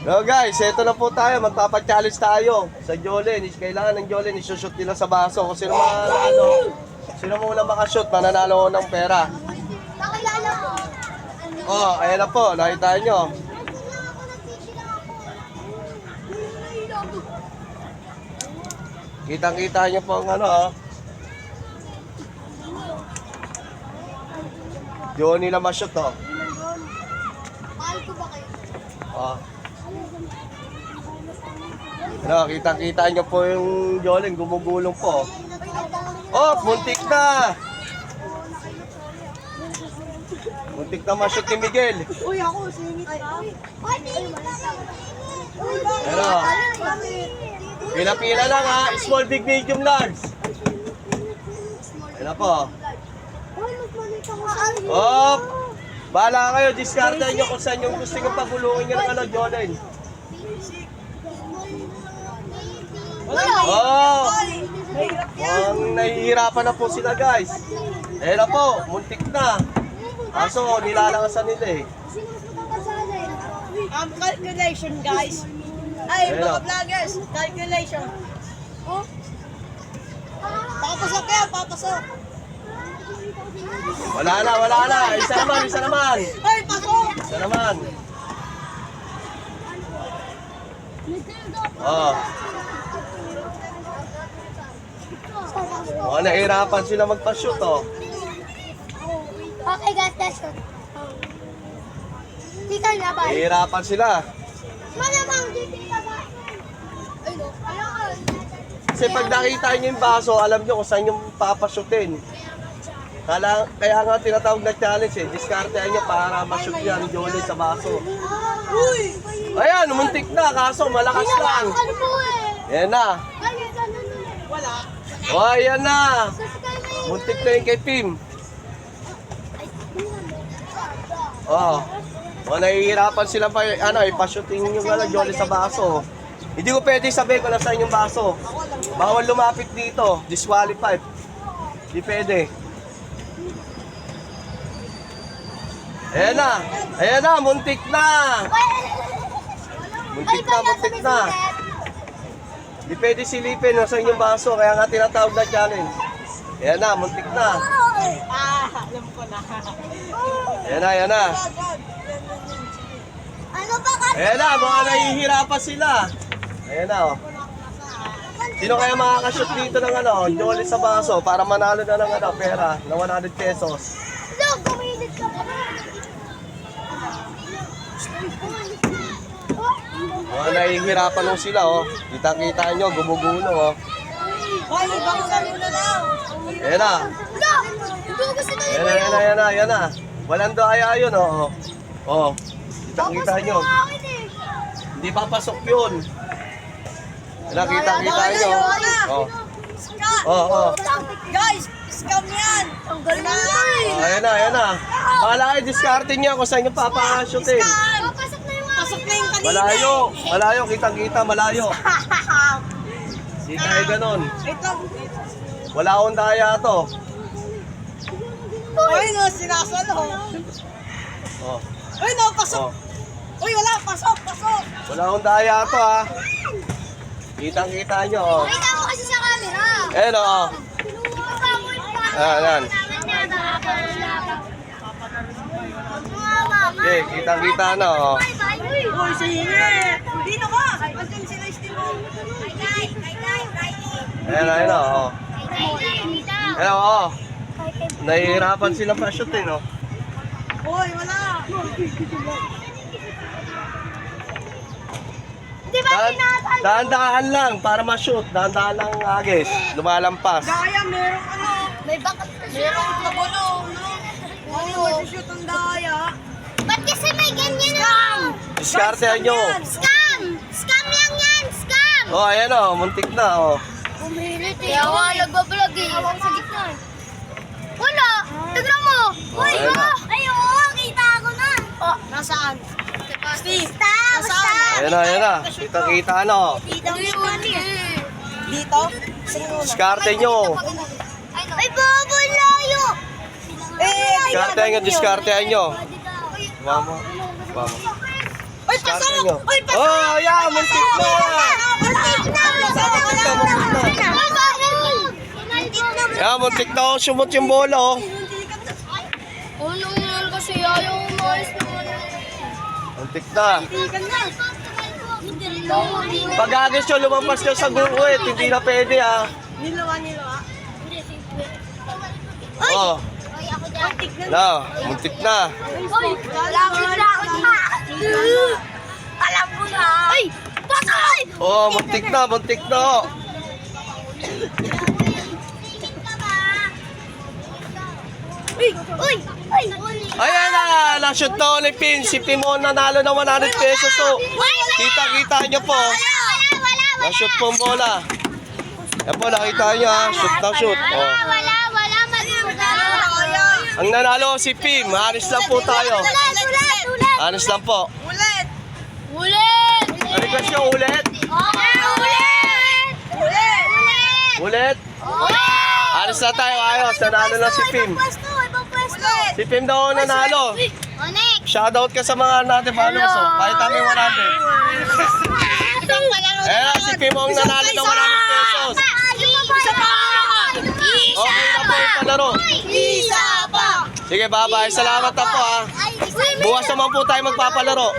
So guys, eto na po tayo. Magpapa-challenge tayo sa Jolene. Kailangan ng Jolene isushoot nila sa baso. Kung sino sino muna makashoot, mananalo ko ng pera. Nakilala ko. Oh, ayan na po. Nakita nyo. Kitang-kita nyo po ang ano, oh. Diyon nila ma-shoot, oh. Mahal ko ba kayo? Oh. Ano, kitang-kita nyo po yung Jolene, gumugulong po. Oh, muntik na! Muntik na ma-shoot ni Miguel. Uy, ako, singit ka. Uy, singit ka. Ano? Pila-pila lang ha. Small, big, medium, large. Ano po? Uy, mas maliit ako sa iyo. Oh! Bahala kayo. Discard nyo kung saan yung gusto nyo pagulungin nyo ng ano, Jolene. Oh! Ang nahihirapan na po sila guys. Eh na po, muntik na. Kaso nilalakasan nila eh. Sino mas matatasala eh? Calculation guys. Ay, Ayun, mga oh. vloggers, calculation. Oh? Papasok kayo, papasok. Wala na, wala na. Isa naman, isa naman. Ay, pasok. Isa naman. Oh. Oh, nahihirapan sila magpa-shoot oh. Okay guys, that's it. Di ka na ba? Nahihirapan sila. Malamang di ka ba? Ay no, alam ko. Kasi pag nakita nyo yung baso, alam nyo kung saan yung papashootin. Kaya nga tinatawag na challenge eh. Discartean nyo para ma-shoot yan Jolene sa baso. Uy! Ayan, muntik na. Kaso malakas lang. Ano po eh? Ayan na. Ay, ano na. Wala. Oh, ayan na. Saskay na yun. Muntik na yung kay Pim. Oh. Oh, nahihirapan sila pa ipashooting yung Jolene sa baso. Hindi ko pwede sabihin kung nasaan yung baso. Bawal lumapit dito. Disqualified. Hindi pwede. Ayan na. Ayan na. Muntik na. Muntik na. Muntik na. Hindi pwede silipin. Nasaan yung baso. Kaya nga tinatawag na challenge. Ayan na. Muntik na. Alam ko na. Ayan na. Ayan na. Ano ba kasi? Ayan na. Mga nahihirapan sila. Ayan na. Oh. Sino kaya makakashoot dito ng Jolene sa baso para manalo na ng pera na 100 pesos? Look, kumilit ka pa. Mga nahihirapan nung sila, oh. Kita-kita nyo, gumugulo, oh. Hoy, ibang sabi na lang. Ayan na. Look! Ito gusto na Ayan na, ayan na, ayan na, ayan na. Walang daya yun, oh. Oh. Kita-kita nyo. akin eh. Hindi papasok yun. Ayan na, kita-kita nyo. Oh. Scam. Oh, oh. Guys, scam yan. Ang galing na eh. Oh, ayan na, ayan na. Bahala kayo, discarte nyo kung saan yung papakashootin. Papasok na yung Pasok na yung kanina. Malayo, malayo, kitang-kita, malayo. Hindi tayo ganon. Wait lang. Wala akong daya to. Uy, no, sinasalo. Oh, Uy, no, pasok. oh. Uy, wala, pasok, pasok. Wala akong daya to, ha. Kitang-kita nyo, oh. Wait ako kasi sa camera. Ayan, oh. Ayan. Okay, kitang-kita na, oh. Uy, sige. Dito ka. Andun sila Steve. Ayan, ayan, oh. Ayan, oh. Nahihirapan sila pa-shoot, eh, no? Uy, wala. Di ba tinatalo? Dahan-dahan lang para ma-shoot. Dahan-dahan lang agis. Lumalampas. Daya, merong ano. May bakat na siya. Merong nabulong, no? Ano, shoot ang daya. Ba't kasi may ganyan ah? Diskartehan nyo. Scam! Scam lang yan! Scam! Oh, ayan, oh. Muntik na, oh. Umilit eh. Kaya nga nagbablog eh. Hawak sa gitna eh. Wala! Tignan mo! Uy! ayun na. Ay, oo! Kita ko na! Oh, nasaan? Steve, Basta! Basta! Ayan na, ayan na. Kita-kita, ano. Dito yun eh. dito? Sino na? Diskarte nyo. Ay, baboy layo! Eh, Diskartehan nyo, diskartehan nyo. Mamo. Mamo. Uy, Diskarte nyo. Oh, yeah, muntik na. Yeah, muntik na ako sumot yung bola, oh. Unang nangyari kasi ayaw umayos naman. Muntik na. Pag agis nyo, lumampas nyo sa guwit. Hindi na pwede, ah. Nilawa. Oh, na, muntik na. Alam ko na. Ay! Patay! Oh, muntik na, muntik na. Uy! Uy! Ayan na, na-shoot na ulit pin. Si Timon nanalo ng 100 pesos. So, kita-kita nyo po. Na-shoot po ang bola. Yan po, nakita nyo ha. Shoot na shoot. Oh. Wala. Ang nanalo si Pim. Hanis lang po tayo. Ulit! Hanis lang po. Ulit. Ulit! Request nyo ulit. Ulit! Ulit. Hanis na tayo. Ayos. Nanalo na si Pim. Ibang pwesto! Si Pim daw ang nanalo. Onek! Shoutout ka sa mga natin followers. Oh. Kahit kami 100. Ayan na, si Pim ang nanalo ng 100 pesos. Isa pa! Okay na po yung palaro. Isa pa! Sige, bye-bye. Salamat na po ha. Bukas naman po tayo magpapalaro.